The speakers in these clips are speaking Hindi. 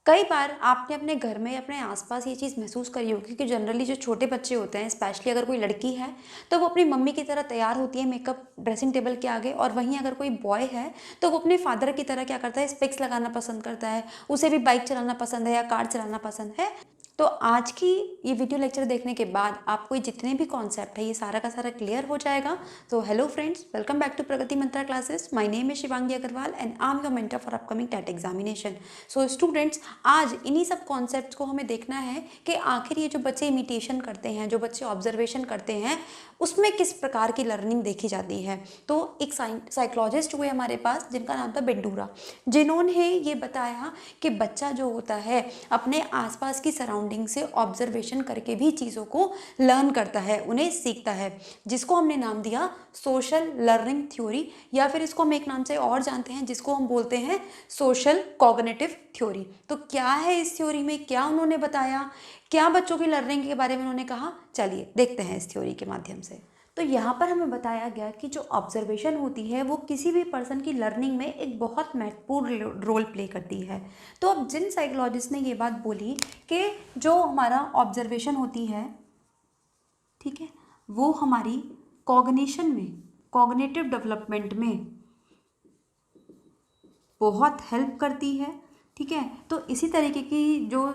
कई बार आपने अपने घर में अपने आसपास ये चीज़ महसूस करी होगी कि जनरली जो छोटे बच्चे होते हैं, स्पेशली अगर कोई लड़की है तो वो अपनी मम्मी की तरह तैयार होती है मेकअप ड्रेसिंग टेबल के आगे, और वहीं अगर कोई बॉय है तो वो अपने फादर की तरह क्या करता है, स्पेक्स लगाना पसंद करता है। उसे भी बाइक चलाना पसंद है या कार चलाना पसंद है। तो आज की ये वीडियो लेक्चर देखने के बाद आपको ये जितने भी कॉन्सेप्ट है ये सारा का सारा क्लियर हो जाएगा। तो hello friends, welcome back to Pragati Mantra classes. My name is Shivangi Agarwal and I am your mentor for upcoming TET examination. So students, आज इन्हीं सब कॉन्सेप्ट्स को हमें देखना है कि आखिर ये जो बच्चे इमिटेशन करते हैं, जो बच्चे ऑब्जर्वेशन करते हैं, उसमें किस प्रकार की लर्निंग देखी जाती है। तो एक साइकोलॉजिस्ट हुए हमारे पास जिनका नाम था बेंडूरा, जिन्होंने ये बताया कि बच्चा जो होता है अपने आसपास की सराउंडिंग से ऑब्जर्वेशन करके भी चीज़ों को लर्न करता है, उन्हें सीखता है, जिसको हमने नाम दिया सोशल लर्निंग थ्योरी, या फिर इसको हम एक नाम से और जानते हैं जिसको हम बोलते हैं सोशल कॉग्निटिव थ्योरी। तो क्या है इस थ्योरी में, क्या उन्होंने बताया, क्या बच्चों की लर्निंग के बारे में उन्होंने कहा, चलिए देखते हैं इस थ्योरी के माध्यम से। तो यहाँ पर हमें बताया गया कि जो ऑब्जर्वेशन होती है वो किसी भी पर्सन की लर्निंग में एक बहुत महत्वपूर्ण रोल प्ले करती है। तो अब जिन साइकोलॉजिस्ट ने ये बात बोली कि जो हमारा ऑब्जर्वेशन होती है, ठीक है, वो हमारी कॉग्निशन में, कॉग्निटिव डेवलपमेंट में बहुत हेल्प करती है। ठीक है, तो इसी तरीके की जो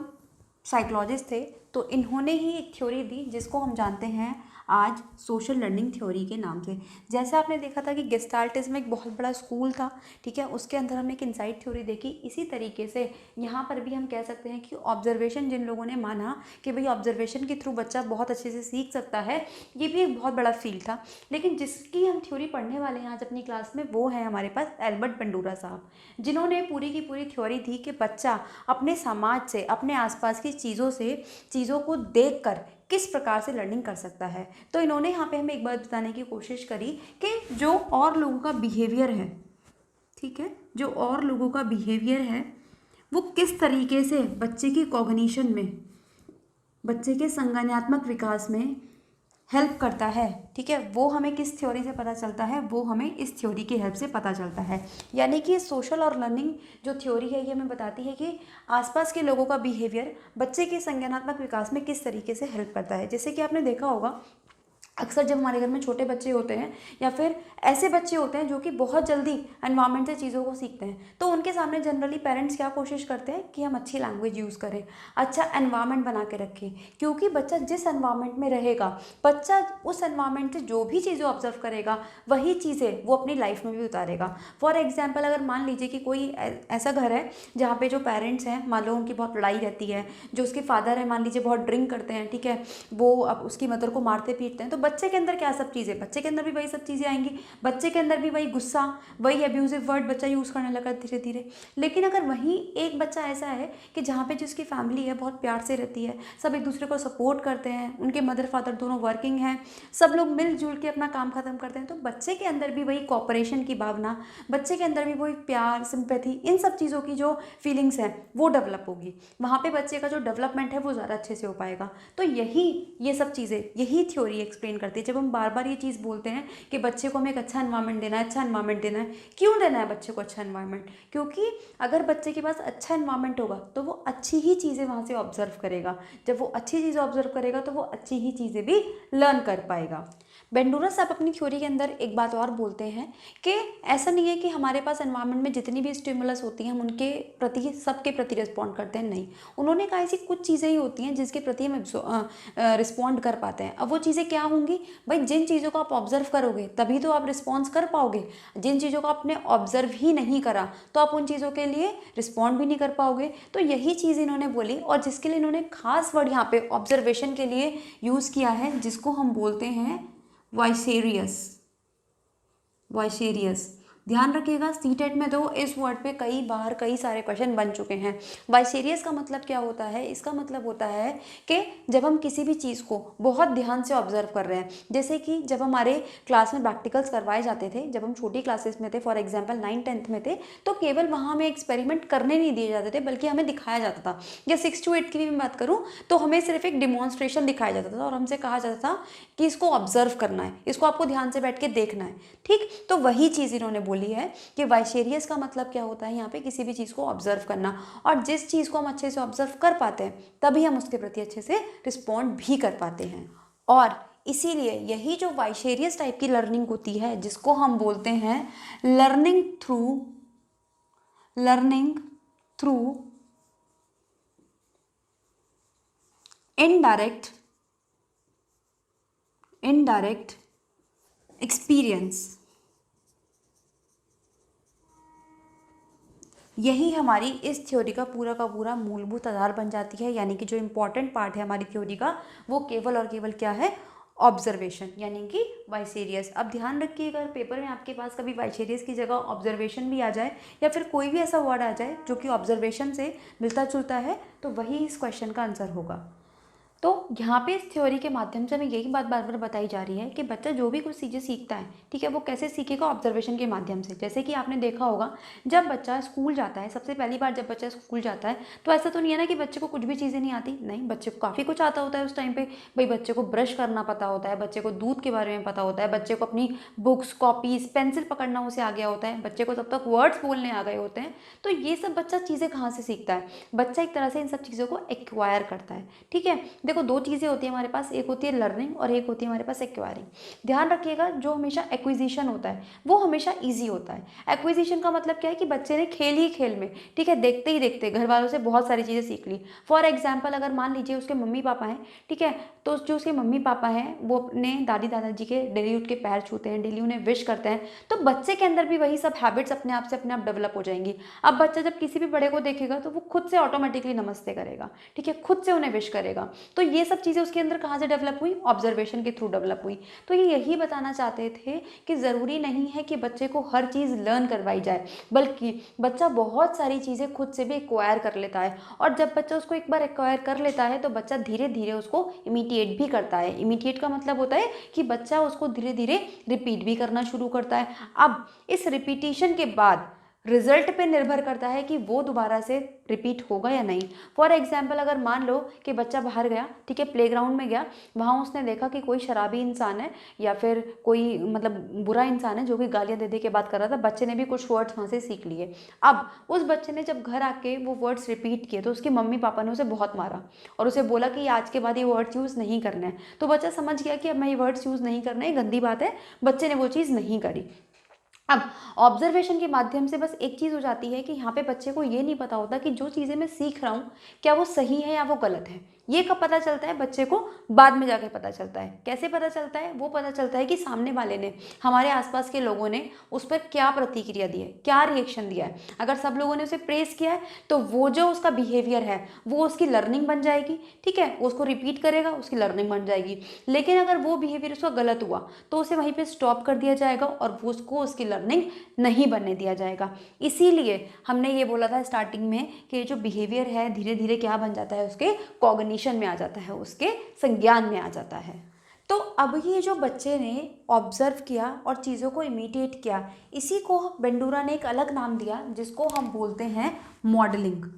साइकोलॉजिस्ट थे तो इन्होंने ही एक थ्योरी दी जिसको हम जानते हैं आज सोशल लर्निंग थ्योरी के नाम से। जैसे आपने देखा था कि गेस्टाल्टिज्म एक बहुत बड़ा स्कूल था, ठीक है, उसके अंदर हमने एक इनसाइट थ्योरी देखी। इसी तरीके से यहाँ पर भी हम कह सकते हैं कि ऑब्जर्वेशन, जिन लोगों ने माना कि भाई ऑब्जर्वेशन के थ्रू बच्चा बहुत अच्छे से सीख सकता है, ये भी एक बहुत बड़ा फील्ड था। लेकिन जिसकी हम थ्योरी पढ़ने वाले हैं आज अपनी क्लास में, वो है हमारे पास एल्बर्ट बेंडूरा साहब, जिन्होंने पूरी की पूरी थ्योरी थी कि बच्चा अपने समाज से, अपने आसपास की चीज़ों से, चीज़ों को देखकर किस प्रकार से लर्निंग कर सकता है। तो इन्होंने यहाँ पे हमें एक बात बताने की कोशिश करी कि जो और लोगों का बिहेवियर है, ठीक है, जो और लोगों का बिहेवियर है वो किस तरीके से बच्चे की कॉग्निशन में, बच्चे के संज्ञानात्मक विकास में हेल्प करता है। ठीक है, वो हमें किस थ्योरी से पता चलता है, वो हमें इस थ्योरी की हेल्प से पता चलता है। यानी कि सोशल और लर्निंग जो थ्योरी है ये हमें बताती है कि आसपास के लोगों का बिहेवियर बच्चे के संज्ञानात्मक विकास में किस तरीके से हेल्प करता है। जैसे कि आपने देखा होगा, अक्सर जब हमारे घर में छोटे बच्चे होते हैं या फिर ऐसे बच्चे होते हैं जो कि बहुत जल्दी एनवायरनमेंट से चीज़ों को सीखते हैं, तो उनके सामने जनरली पेरेंट्स क्या कोशिश करते हैं कि हम अच्छी लैंग्वेज यूज़ करें, अच्छा एनवायरनमेंट बना के रखें, क्योंकि बच्चा जिस एनवायरनमेंट में रहेगा, बच्चा उस एनवायरनमेंट से जो भी चीज़ें ऑब्जर्व करेगा वही चीज़ें वो अपनी लाइफ में भी उतारेगा। फॉर एग्जाम्पल, अगर मान लीजिए कि कोई ऐसा घर है जहाँ पे जो पेरेंट्स हैं, मान लो उनकी बहुत लड़ाई रहती है, जो उसके फादर है मान लीजिए बहुत ड्रिंक करते हैं, ठीक है, वो अब उसकी मदर को मारते पीटते हैं, तो बच्चे के अंदर क्या सब चीज़ें, बच्चे के अंदर भी वही सब चीज़ें आएंगी, बच्चे के अंदर भी वही गुस्सा, वही अब्यूजिव वर्ड बच्चा यूज़ करने लगा धीरे धीरे। लेकिन अगर वहीं एक बच्चा ऐसा है कि जहाँ पे जिसकी फैमिली है बहुत प्यार से रहती है, सब एक दूसरे को सपोर्ट करते हैं, उनके मदर फादर दोनों वर्किंग हैं, सब लोग मिलजुल के अपना काम खत्म करते हैं, तो बच्चे के अंदर भी वही कॉपरेशन की भावना, बच्चे के अंदर भी वही प्यार, सिंपैथी, इन सब चीज़ों की जो फीलिंग्स हैं वो डेवलप होगी। वहाँ पे बच्चे का जो डेवलपमेंट है वो ज़्यादा अच्छे से हो पाएगा। तो यही, ये सब चीज़ें, यही थ्योरी एक्सप्लेन करती है। जब हम बार बार ये चीज़ बोलते हैं कि बच्चे को हमें एक अच्छा एनवायरनमेंट देना है, अच्छा एनवायरनमेंट देना है, क्यों देना है बच्चे को अच्छा एनवायरनमेंट? क्योंकि अगर बच्चे के पास अच्छा एनवायरनमेंट होगा तो वो अच्छी ही चीज़ें वहाँ से ऑब्जर्व करेगा। जब वो अच्छी चीज़ें ऑब्जर्व करेगा तो वो अच्छी ही चीज़ें भी लर्न कर पाएगा। बेंडूरा साहब अपनी थ्योरी के अंदर एक बात और बोलते हैं कि ऐसा नहीं है कि हमारे पास एनवायरनमेंट में जितनी भी स्टिमुलस होती हैं हम उनके प्रति, सबके प्रति रिस्पॉन्ड करते हैं, नहीं। उन्होंने कहा ऐसी कुछ चीज़ें ही होती हैं जिसके प्रति हम रिस्पॉन्ड कर पाते हैं। अब वो चीज़ें क्या होंगी भाई? जिन चीज़ों को आप ऑब्जर्व करोगे तभी तो आप रिस्पॉन्स कर पाओगे। जिन चीज़ों को आपने ऑब्जर्व ही नहीं करा तो आप उन चीज़ों के लिए रिस्पॉन्ड भी नहीं कर पाओगे। तो यही चीज़ इन्होंने बोली, और जिसके लिए इन्होंने खास वर्ड यहाँ पे ऑब्जर्वेशन के लिए यूज़ किया है, जिसको हम बोलते हैं वाइसेरियस। वाइसेरियस, ध्यान रखिएगा, सीटेट में तो इस वर्ड पे कई बार कई सारे क्वेश्चन बन चुके हैं। वाइसेरियस का मतलब क्या होता है? इसका मतलब होता है कि जब हम किसी भी चीज़ को बहुत ध्यान से ऑब्जर्व कर रहे हैं, जैसे कि जब हमारे क्लास में प्रैक्टिकल्स करवाए जाते थे, जब हम छोटी क्लासेस में थे, फॉर एग्जाम्पल 9th-10th में थे, तो केवल वहाँ हमें एक्सपेरिमेंट करने नहीं दिए जाते थे बल्कि हमें दिखाया जाता था। या 6 to 8 की भी मैं बात करूँ तो हमें सिर्फ एक डिमॉन्स्ट्रेशन दिखाया जाता था और हमसे कहा जाता था कि इसको ऑब्जर्व करना है, इसको आपको ध्यान से बैठ के देखना है। ठीक, तो वही चीज़ इन्होंने बोली है कि वाइसेरियस का मतलब क्या होता है यहाँ पे, किसी भी चीज़ को ऑब्जर्व करना, और जिस चीज़ को हम अच्छे से ऑब्जर्व कर पाते हैं तभी हम उसके प्रति अच्छे से रिस्पॉन्ड भी कर पाते हैं। और इसीलिए यही जो वाइसेरियस टाइप की लर्निंग होती है, जिसको हम बोलते हैं लर्निंग थ्रू इनडायरेक्ट एक्सपीरियंस, यही हमारी इस थ्योरी का पूरा मूलभूत आधार बन जाती है। यानी कि जो इम्पोर्टेंट पार्ट है हमारी थ्योरी का, वो केवल और केवल क्या है, ऑब्जर्वेशन, यानी कि वाइसेरियस। अब ध्यान रखिएगा, अगर पेपर में आपके पास कभी वाइसेरियस की जगह ऑब्जर्वेशन भी आ जाए या फिर कोई भी ऐसा वर्ड आ जाए जो कि ऑब्जर्वेशन से मिलता जुलता है, तो वही इस क्वेश्चन का आंसर होगा। तो यहाँ पे इस थ्योरी के माध्यम से हमें यही बात बार बार बताई जा रही है कि बच्चा जो भी कुछ चीज़ें सीखता है, ठीक है, वो कैसे सीखेगा, ऑब्जर्वेशन के माध्यम से। जैसे कि आपने देखा होगा, जब बच्चा स्कूल जाता है, सबसे पहली बार जब बच्चा स्कूल जाता है, तो ऐसा तो नहीं है ना कि बच्चे को कुछ भी चीज़ें नहीं आती, नहीं, बच्चे को काफ़ी कुछ आता होता है उस टाइम पे। भाई बच्चे को ब्रश करना पता होता है, बच्चे को दूध के बारे में पता होता है, बच्चे को अपनी बुक्स, कॉपीज, पेंसिल पकड़ना उसे आ गया होता है, बच्चे को तब तक वर्ड्स बोलने आ गए होते हैं। तो ये सब बच्चा चीज़ें कहाँ से सीखता है, बच्चा एक तरह से इन सब चीज़ों को एक्वायर करता है। ठीक है, देखो दो चीज़ें होती है हमारे पास, एक होती है लर्निंग और एक होती है हमारे पास एक्वायरिंग। ध्यान रखिएगा, जो हमेशा एक्विजिशन होता है वो हमेशा इजी होता है। एक्विजिशन का मतलब क्या है कि बच्चे ने खेल ही खेल में, ठीक है, देखते ही देखते घर वालों से बहुत सारी चीज़ें सीख ली। फॉर एग्जाम्पल, अगर मान लीजिए उसके मम्मी पापा हैं, ठीक है, तो जो उसके मम्मी पापा हैं वो अपने दादी दादाजी के डेली उठ के पैर छूते हैं, डेली उन्हें विश करते हैं, तो बच्चे के अंदर भी वही सब हैबिट्स अपने आप डेवलप हो जाएंगी। अब बच्चा जब किसी भी बड़े को देखेगा तो वो खुद से ऑटोमेटिकली नमस्ते करेगा, ठीक है, खुद से उन्हें विश करेगा। तो ये सब चीज़ें उसके अंदर कहाँ से डेवलप हुई, ऑब्जर्वेशन के थ्रू डेवलप हुई। तो ये यही बताना चाहते थे कि ज़रूरी नहीं है कि बच्चे को हर चीज़ लर्न करवाई जाए, बल्कि बच्चा बहुत सारी चीज़ें खुद से भी एक्वायर कर लेता है, और जब बच्चा उसको एक बार एक्वायर कर लेता है तो बच्चा धीरे धीरे उसको इमिटिएट भी करता है। इमिटिएट का मतलब होता है कि बच्चा उसको धीरे धीरे रिपीट भी करना शुरू करता है। अब इस रिपीटिशन के बाद रिजल्ट पे निर्भर करता है कि वो दोबारा से रिपीट होगा या नहीं। फॉर एग्जाम्पल, अगर मान लो कि बच्चा बाहर गया, ठीक है, प्लेग्राउंड में गया, वहाँ उसने देखा कि कोई शराबी इंसान है या फिर कोई मतलब बुरा इंसान है जो कि गालियाँ दे दे के बात कर रहा था, बच्चे ने भी कुछ वर्ड्स वहाँ से सीख लिए। अब उस बच्चे ने जब घर आके वो वर्ड्स रिपीट किए तो उसके मम्मी पापा ने उसे बहुत मारा और उसे बोला कि आज के बाद ये वर्ड्स यूज़ नहीं करने हैं। तो बच्चा समझ गया कि अब मैं ये वर्ड्स यूज़ नहीं करने, ये गंदी बात है, बच्चे ने वो चीज़ नहीं करी। अब ऑब्जर्वेशन के माध्यम से बस एक चीज़ हो जाती है कि यहाँ पे बच्चे को ये नहीं पता होता कि जो चीज़ें मैं सीख रहा हूँ क्या वो सही है या वो गलत है। ये कब पता चलता है, बच्चे को बाद में जाके पता चलता है। कैसे पता चलता है, वो पता चलता है कि सामने वाले ने, हमारे आसपास के लोगों ने उस पर क्या प्रतिक्रिया दी है, क्या रिएक्शन दिया है। अगर सब लोगों ने उसे प्रेस किया है तो वो जो उसका बिहेवियर है वो उसकी लर्निंग बन जाएगी, ठीक है, वो उसको रिपीट करेगा, उसकी लर्निंग बन जाएगी। लेकिन अगर वो बिहेवियर उसका गलत हुआ तो उसे वहीं पर स्टॉप कर दिया जाएगा और वो उसको उसकी लर्निंग नहीं बनने दिया जाएगा। इसीलिए हमने ये बोला था स्टार्टिंग में कि जो बिहेवियर है धीरे धीरे क्या बन जाता है, उसके कॉग्निशन में आ जाता है, उसके संज्ञान में आ जाता है। तो अब ये जो बच्चे ने ऑब्जर्व किया और चीज़ों को इमिटेट किया, इसी को बेंडूरा ने एक अलग नाम दिया जिसको हम बोलते हैं मॉडलिंग।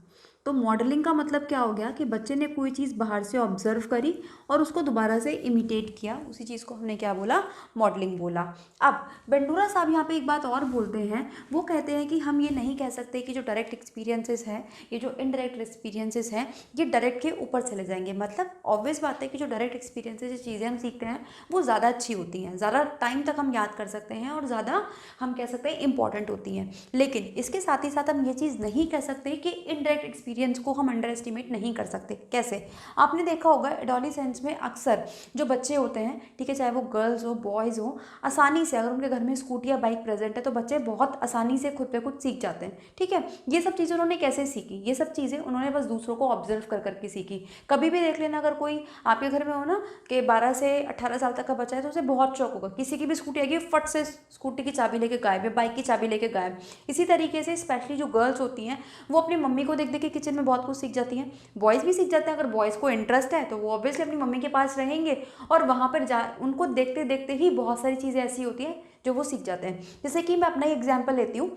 तो मॉडलिंग का मतलब क्या हो गया कि बच्चे ने कोई चीज़ बाहर से ऑब्जर्व करी और उसको दोबारा से इमिटेट किया, उसी चीज़ को हमने क्या बोला, मॉडलिंग बोला। अब बेंडूरा साहब यहाँ पे एक बात और बोलते हैं, वो कहते हैं कि हम ये नहीं कह सकते कि जो डायरेक्ट एक्सपीरियंसेस हैं, ये जो इनडायरेक्ट एक्सपीरियंसेस हैं, ये डायरेक्ट के ऊपर चले जाएंगे। मतलब ऑब्वियस बात है कि जो डायरेक्ट एक्सपीरियंसेस, जो चीज़ें हम सीखते हैं वो ज़्यादा अच्छी होती हैं, ज़्यादा टाइम तक हम याद कर सकते हैं और ज़्यादा हम कह सकते हैं इंपॉर्टेंट होती हैं। लेकिन इसके साथ ही साथ हम ये चीज़ नहीं कह सकते कि इनडायरेक्ट एक्सपीरियंस को हम अंडर एस्टिमेट नहीं कर सकते। कैसे, आपने देखा होगा एडोलेसेंस में अक्सर जो बच्चे होते हैं, ठीक है, चाहे वो गर्ल्स हो बॉयज़ हो, आसानी से अगर उनके घर में स्कूटी या बाइक प्रेजेंट है तो बच्चे बहुत आसानी से खुद पे खुद सीख जाते हैं। ठीक है, ये सब चीज़ें उन्होंने कैसे सीखी, ये सब चीज़ें उन्होंने बस दूसरों को ऑब्जर्व कर करके सीखी। कभी भी देख लेना, अगर कोई आपके घर में हो ना कि 12 से 18 साल तक का बच्चा है तो उसे बहुत शौक होगा, किसी की भी स्कूटी आएगी फट से स्कूटी की चाबी लेके गायब है, बाइक की चाबी लेके गायब। इसी तरीके से स्पेशली जो गर्ल्स होती हैं वो अपनी मम्मी को देख देख के किचन में बहुत कुछ सीख जाती हैं। बॉयज़ भी सीख जाते हैं, अगर बॉयज़ को इंटरेस्ट है तो वो ऑब्वियसली अपनी मम्मी के पास रहेंगे और वहाँ पर उनको देखते देखते ही बहुत सारी चीज़ें ऐसी होती हैं जो वो सीख जाते हैं। जैसे कि मैं अपना ही एग्जाम्पल लेती हूँ,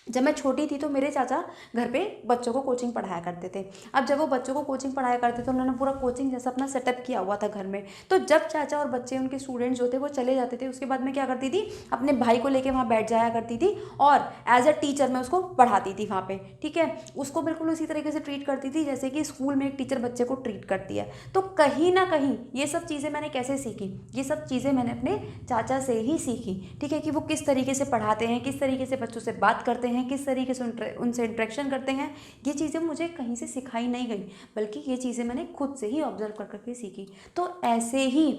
जब मैं छोटी थी तो मेरे चाचा घर पे बच्चों को कोचिंग पढ़ाया करते थे। अब जब वो बच्चों को कोचिंग पढ़ाया करते थे, उन्होंने पूरा कोचिंग जैसा अपना सेटअप किया हुआ था घर में। तो जब चाचा और बच्चे, उनके स्टूडेंट्स जो थे वो चले जाते थे, उसके बाद मैं क्या करती थी, अपने भाई को लेके वहाँ बैठ जाया करती थी और एज अ टीचर मैं उसको पढ़ाती थी वहाँ पे। ठीक है, उसको बिल्कुल उसी तरीके से ट्रीट करती थी जैसे कि स्कूल में एक टीचर बच्चे को ट्रीट करती है। तो कहीं ना कहीं ये सब चीज़ें मैंने कैसे सीखी, ये सब चीज़ें मैंने अपने चाचा से ही सीखी। ठीक है, कि वो किस तरीके से पढ़ाते हैं, किस तरीके से बच्चों से बात करते हैं, किस तरीके से उनसे इंटरेक्शन करते हैं। ये चीज़ें मुझे कहीं से सिखाई नहीं गई, बल्कि ये चीज़ें मैंने खुद से ही ऑब्जर्व कर करके सीखी। तो ऐसे ही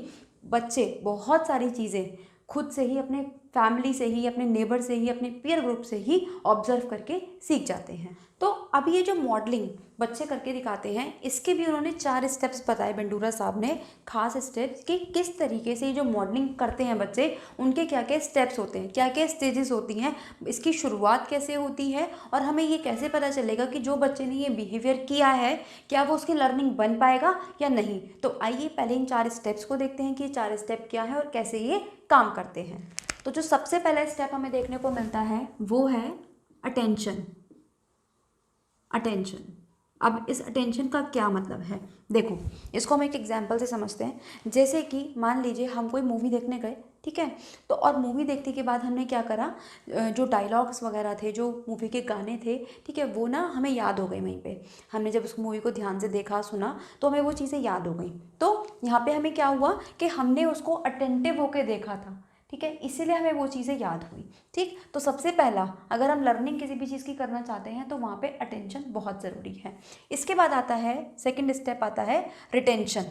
बच्चे बहुत सारी चीज़ें खुद से ही, अपने फैमिली से ही, अपने नेबर से ही, अपने पीयर ग्रुप से ही ऑब्जर्व करके सीख जाते हैं। तो अब ये जो मॉडलिंग बच्चे करके दिखाते हैं, इसके भी उन्होंने 4 स्टेप्स बताए बंडूरा साहब ने, खास स्टेप्स, कि किस तरीके से जो मॉडलिंग करते हैं बच्चे, उनके क्या क्या स्टेप्स होते हैं, क्या क्या स्टेजेस होती हैं, इसकी शुरुआत कैसे होती है, और हमें ये कैसे पता चलेगा कि जो बच्चे ने ये बिहेवियर किया है क्या वो उसकी लर्निंग बन पाएगा या नहीं। तो आइए पहले इन 4 स्टेप्स को देखते हैं कि ये 4 स्टेप क्या है और कैसे ये काम करते हैं। तो जो सबसे पहला स्टेप हमें देखने को मिलता है वो है अटेंशन। अटेंशन, अब इस अटेंशन का क्या मतलब है, देखो इसको हम एक एग्जांपल से समझते हैं। जैसे कि मान लीजिए हम कोई मूवी देखने गए, ठीक है, तो और मूवी देखने के बाद हमने क्या करा, जो डायलॉग्स वगैरह थे, जो मूवी के गाने थे, ठीक है, वो ना हमें याद हो गए वहीं पे। हमने जब उस मूवी को ध्यान से देखा, सुना, तो हमें वो चीज़ें याद हो गई। तो यहाँ पे हमें क्या हुआ कि हमने उसको अटेंटिव होके देखा था, ठीक है, इसीलिए हमें वो चीज़ें याद हुई। ठीक, तो सबसे पहला, अगर हम लर्निंग किसी भी चीज़ की करना चाहते हैं तो वहाँ पे अटेंशन बहुत ज़रूरी है। इसके बाद आता है सेकंड स्टेप, आता है रिटेंशन।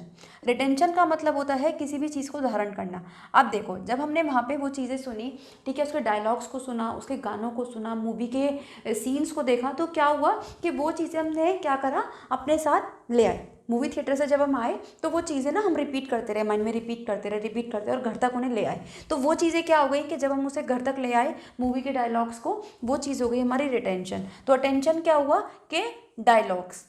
रिटेंशन का मतलब होता है किसी भी चीज़ को धारण करना। अब देखो, जब हमने वहाँ पे वो चीज़ें सुनी, ठीक है, उसके डायलॉग्स को सुना, उसके गानों को सुना, मूवी के सीन्स को देखा, तो क्या हुआ कि वो चीज़ें हमने क्या करा, अपने साथ ले आए। मूवी थिएटर से जब हम आए तो वो चीज़ें ना हम रिपीट करते रहे, माइंड में रिपीट करते रहे और घर तक उन्हें ले आए। तो वो चीज़ें क्या हो गई कि जब हम उसे घर तक ले आए, मूवी के डायलॉग्स को, वो चीज़ हो गई हमारी रिटेंशन। तो अटेंशन क्या हुआ कि डायलॉग्स,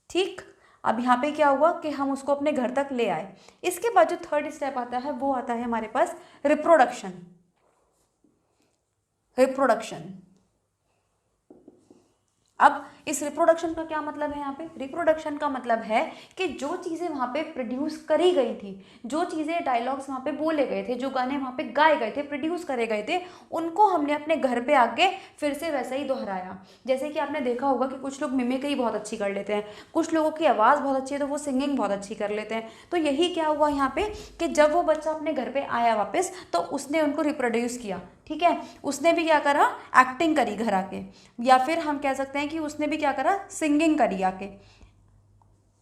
ठीक। अब यहाँ पे क्या हुआ कि हम उसको अपने घर तक ले आए। इसके बाद जो थर्ड स्टेप आता है वो आता है हमारे पास रिप्रोडक्शन। रिप्रोडक्शन, अब इस रिप्रोडक्शन का क्या मतलब है, यहाँ पे रिप्रोडक्शन का मतलब है कि जो चीज़ें वहाँ पे प्रोड्यूस करी गई थी, जो चीज़ें डायलॉग्स वहाँ पे बोले गए थे, जो गाने वहाँ पे गाए गए थे, प्रोड्यूस करे गए थे, उनको हमने अपने घर पे आके फिर से वैसा ही दोहराया। जैसे कि आपने देखा होगा कि कुछ लोग मिमिक्री बहुत अच्छी कर लेते हैं, कुछ लोगों की आवाज़ बहुत अच्छी है तो वो सिंगिंग बहुत अच्छी कर लेते हैं। तो यही क्या हुआ यहाँ पे कि जब वो बच्चा अपने घर पे आया वापस, तो उसने उनको रिप्रोड्यूस किया, ठीक है, उसने भी क्या करा, एक्टिंग करी घर आके, या फिर हम कह सकते हैं कि उसने भी क्या करा, सिंगिंग करी आके।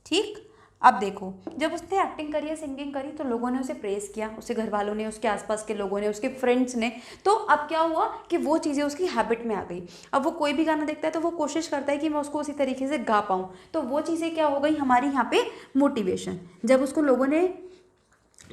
ठीक, अब देखो, जब उसने एक्टिंग करी है, सिंगिंग करी, तो लोगों ने उसे प्रेज किया, उसके घर वालों ने, उसके आसपास के लोगों ने, उसके फ्रेंड्स ने। तो अब क्या हुआ कि वो चीज़ें उसकी हैबिट में आ गई। अब वो कोई भी गाना देखता है तो वो कोशिश करता है कि मैं उसको उसी तरीके से गा पाऊँ। तो वो चीज़ें क्या हो गई हमारी यहाँ पे, मोटिवेशन। जब उसको लोगों ने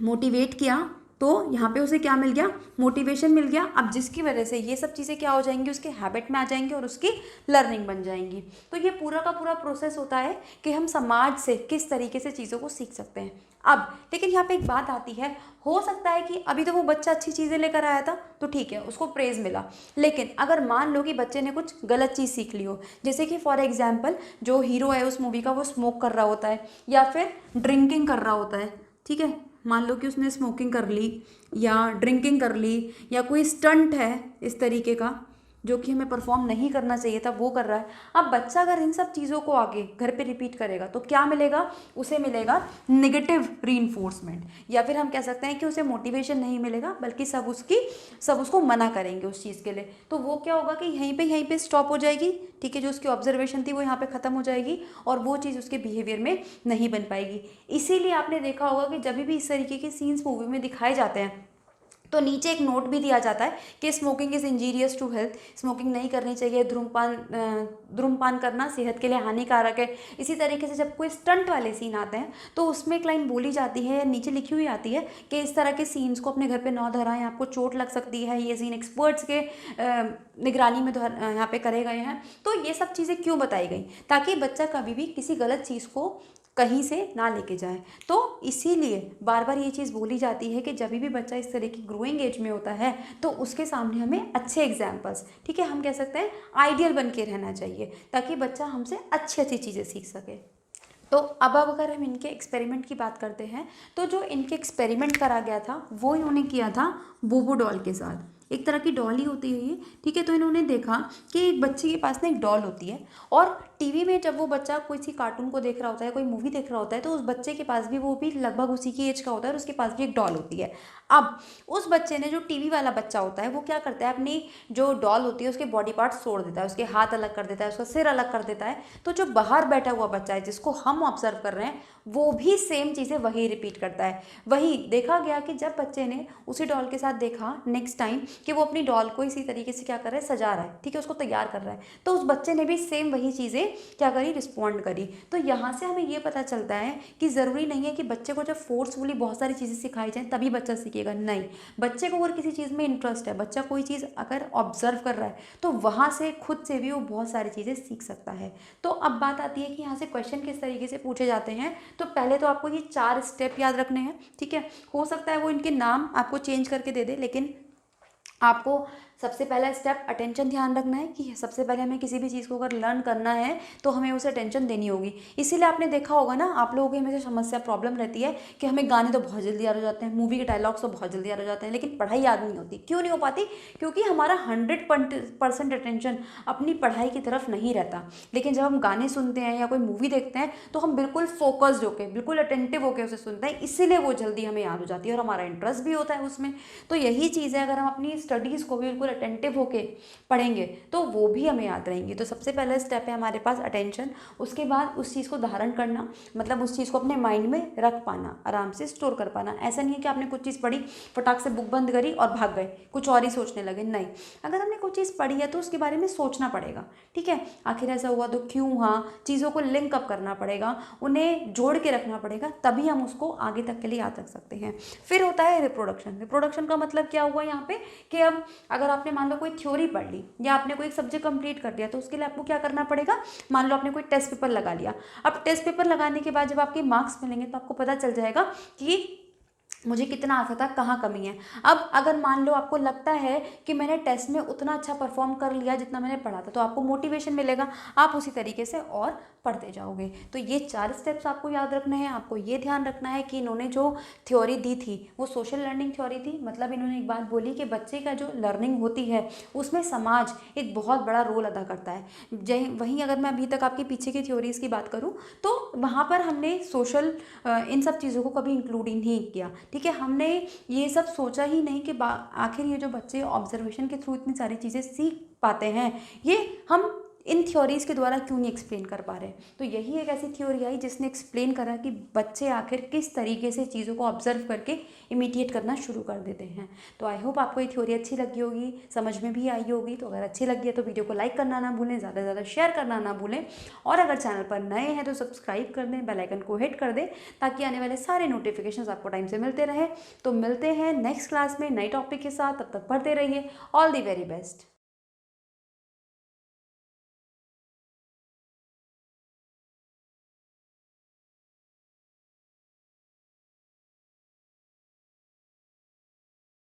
मोटिवेट किया तो यहाँ पे उसे क्या मिल गया, मोटिवेशन मिल गया। अब जिसकी वजह से ये सब चीज़ें क्या हो जाएंगी, उसके हैबिट में आ जाएंगी और उसकी लर्निंग बन जाएंगी। तो ये पूरा का पूरा प्रोसेस होता है कि हम समाज से किस तरीके से चीज़ों को सीख सकते हैं। अब लेकिन यहाँ पे एक बात आती है, हो सकता है कि अभी तो वो बच्चा अच्छी चीज़ें लेकर आया था तो ठीक है, उसको प्रेज़ मिला, लेकिन अगर मान लो कि बच्चे ने कुछ गलत चीज़ सीख ली हो, जैसे कि फॉर एग्जाम्पल जो हीरो है उस मूवी का वो स्मोक कर रहा होता है या फिर ड्रिंकिंग कर रहा होता है, ठीक है, मान लो कि उसने स्मोकिंग कर ली या ड्रिंकिंग कर ली, या कोई स्टंट है इस तरीके का जो कि हमें परफॉर्म नहीं करना चाहिए था वो कर रहा है। अब बच्चा अगर इन सब चीज़ों को आगे घर पे रिपीट करेगा तो क्या मिलेगा, उसे मिलेगा नेगेटिव रीइंफोर्समेंट, या फिर हम कह सकते हैं कि उसे मोटिवेशन नहीं मिलेगा, बल्कि सब उसको मना करेंगे उस चीज़ के लिए। तो वो क्या होगा कि यहीं पे स्टॉप हो जाएगी, ठीक है, जो उसकी ऑब्जर्वेशन थी वो यहाँ पे ख़त्म हो जाएगी और वो चीज़ उसके बिहेवियर में नहीं बन पाएगी। इसीलिए आपने देखा होगा कि जब भी इस तरीके के सीन्स मूवी में दिखाए जाते हैं तो नीचे एक नोट भी दिया जाता है कि smoking is injurious to health, smoking नहीं करनी चाहिए, धूम्रपान करना सेहत के लिए हानिकारक है। इसी तरीके से जब कोई स्टंट वाले सीन आते हैं तो उसमें एक लाइन बोली जाती है, नीचे लिखी हुई आती है कि इस तरह के सीन्स को अपने घर पे ना दोहराएं, आपको चोट लग सकती है, ये सीन एक्सपर्ट्स के निगरानी में यहाँ पे करे गए हैं। तो ये सब चीज़ें क्यों बताई गई, ताकि बच्चा कभी भी किसी गलत चीज़ को कहीं से ना लेके जाए। तो इसीलिए बार बार ये चीज़ बोली जाती है कि जब भी बच्चा इस तरह की ग्रोइंग एज में होता है तो उसके सामने हमें अच्छे एग्जाम्पल्स, ठीक है, हम कह सकते हैं आइडियल बन के रहना चाहिए, ताकि बच्चा हमसे अच्छी अच्छी चीज़ें सीख सके। तो अब अगर हम इनके एक्सपेरिमेंट की बात करते हैं, तो जो इनके एक्सपेरिमेंट करा गया था वो इन्होंने किया था बोबो डॉल के साथ। एक तरह की डॉल ही होती है ये, ठीक है। तो इन्होंने देखा कि एक बच्चे के पास ना एक डॉल होती है, और टीवी में जब वो बच्चा कोई सी कार्टून को देख रहा होता है, कोई मूवी देख रहा होता है, तो उस बच्चे के पास भी, वो भी लगभग उसी की एज का होता है, और उसके पास भी एक डॉल होती है। अब उस बच्चे ने, जो टीवी वाला बच्चा होता है, वो क्या करता है, अपनी जो डॉल होती है उसके बॉडी पार्ट्स तोड़ देता है, उसके हाथ अलग कर देता है, उसका सिर अलग कर देता है। तो जो बाहर बैठा हुआ बच्चा है, जिसको हम ऑब्जर्व कर रहे हैं, वो भी सेम चीज़ें वही रिपीट करता है। वही देखा गया कि जब बच्चे ने उसी डॉल के साथ देखा नेक्स्ट टाइम कि वो अपनी डॉल को इसी तरीके से क्या कर रहा है, सजा रहा है, ठीक है, उसको तैयार कर रहा है, तो उस बच्चे ने भी सेम वही चीज़ें क्या करी, रिस्पॉन्ड करी। तो यहाँ से हमें ये पता चलता है कि ज़रूरी नहीं है कि बच्चे को जब फोर्सफुली बहुत सारी चीज़ें सिखाई जाए तभी बच्चा सीखेगा। नहीं, बच्चे को अगर किसी चीज़ में इंटरेस्ट है, बच्चा कोई चीज़ अगर ऑब्जर्व कर रहा है, तो वहाँ से खुद से भी वो बहुत सारी चीज़ें सीख सकता है। तो अब बात आती है कि यहाँ से क्वेश्चन किस तरीके से पूछे जाते हैं। तो पहले तो आपको ये 4 स्टेप याद रखने हैं, ठीक है। हो सकता है वो इनके नाम आपको चेंज करके दे दे, लेकिन आपको सबसे पहला स्टेप अटेंशन ध्यान रखना है कि सबसे पहले हमें किसी भी चीज़ को अगर लर्न करना है तो हमें उसे अटेंशन देनी होगी। इसीलिए आपने देखा होगा ना, आप लोगों की हमेशा समस्या प्रॉब्लम रहती है कि हमें गाने तो बहुत जल्दी याद हो जाते हैं, मूवी के डायलॉग्स तो बहुत जल्दी याद हो जाते हैं, लेकिन पढ़ाई याद नहीं होती। क्यों नहीं हो पाती? क्योंकि हमारा 100% अटेंशन अपनी पढ़ाई की तरफ नहीं रहता। लेकिन जब हम गाने सुनते हैं या कोई मूवी देखते हैं तो हम बिल्कुल फोकस्ड होकर, बिल्कुल अटेंटिव होकर उसे सुनते हैं, इसीलिए वो जल्दी हमें याद हो जाती है और हमारा इंटरेस्ट भी होता है उसमें। तो यही चीज़ है, अगर हम अपनी स्टडीज़ को भी बिल्कुल अटेंटिव होके पढ़ेंगे तो वो भी हमें याद रहेंगी। तो सबसे पहला स्टेप है हमारे पास अटेंशन। उसके बाद उस चीज़ को धारण करना, मतलब उस चीज़ को अपने माइंड में रख पाना, आराम से स्टोर कर पाना। ऐसा नहीं है कि आपने कुछ चीज़ पढ़ी, फटाक से बुक बंद करी और भाग गए, कुछ और ही सोचने लगे। नहीं, अगर हमने कुछ चीज़ पढ़ी है तो उसके बारे में सोचना पड़ेगा, ठीक है, आखिर ऐसा हुआ तो क्यों, हाँ, चीज़ों को लिंक अप करना पड़ेगा, उन्हें जोड़ के रखना पड़ेगा, तभी हम उसको आगे तक के लिए याद रख सकते हैं। फिर होता है रिप्रोडक्शन। रिप्रोडक्शन का मतलब क्या हुआ यहाँ पे कि अब अगर आपने मान लो कोई थ्योरी पढ़ ली या आपने कोई एक सब्जेक्ट कंप्लीट कर दिया, तो उसके लिए आपको क्या करना पड़ेगा। मान लो आपने कोई टेस्ट पेपर लगा लिया, अब टेस्ट पेपर लगाने के बाद जब आपके मार्क्स मिलेंगे तो आपको पता चल जाएगा कि मुझे कितना आता था, कहाँ कमी है। अब अगर मान लो आपको लगता है कि मैंने टेस्ट में उतना अच्छा परफॉर्म कर लिया जितना मैंने पढ़ा था, तो आपको मोटिवेशन मिलेगा, आप उसी तरीके से और पढ़ते जाओगे। तो ये 4 स्टेप्स आपको याद रखने हैं। आपको ये ध्यान रखना है कि इन्होंने जो थ्योरी दी थी वो सोशल लर्निंग थ्योरी थी। मतलब इन्होंने एक बात बोली कि बच्चे का जो लर्निंग होती है उसमें समाज एक बहुत बड़ा रोल अदा करता है। वहीं अगर मैं अभी तक आपके पीछे की थ्योरीज़ की बात करूँ तो वहाँ पर हमने सोशल इन सब चीज़ों को कभी इंक्लूड ही नहीं किया, ठीक है। हमने ये सब सोचा ही नहीं कि आखिर ये जो बच्चे ऑब्जर्वेशन के थ्रू इतनी सारी चीज़ें सीख पाते हैं, ये हम इन थ्योरीज़ के द्वारा क्यों नहीं एक्सप्लेन कर पा रहे। तो यही एक ऐसी थ्योरी आई जिसने एक्सप्लेन करा कि बच्चे आखिर किस तरीके से चीज़ों को ऑब्जर्व करके इमिटिएट करना शुरू कर देते हैं। तो आई होप आपको ये थ्योरी अच्छी लगी होगी, समझ में भी आई होगी। तो अगर अच्छी लगी है तो वीडियो को लाइक करना ना भूलें, ज़्यादा से ज़्यादा शेयर करना ना भूलें, और अगर चैनल पर नए हैं तो सब्सक्राइब कर दें, बेल आइकन को हिट कर दें, ताकि आने वाले सारे नोटिफिकेशंस आपको टाइम से मिलते रहे। तो मिलते हैं नेक्स्ट क्लास में नए टॉपिक के साथ, तब तक पढ़ते रहिए। All the very best.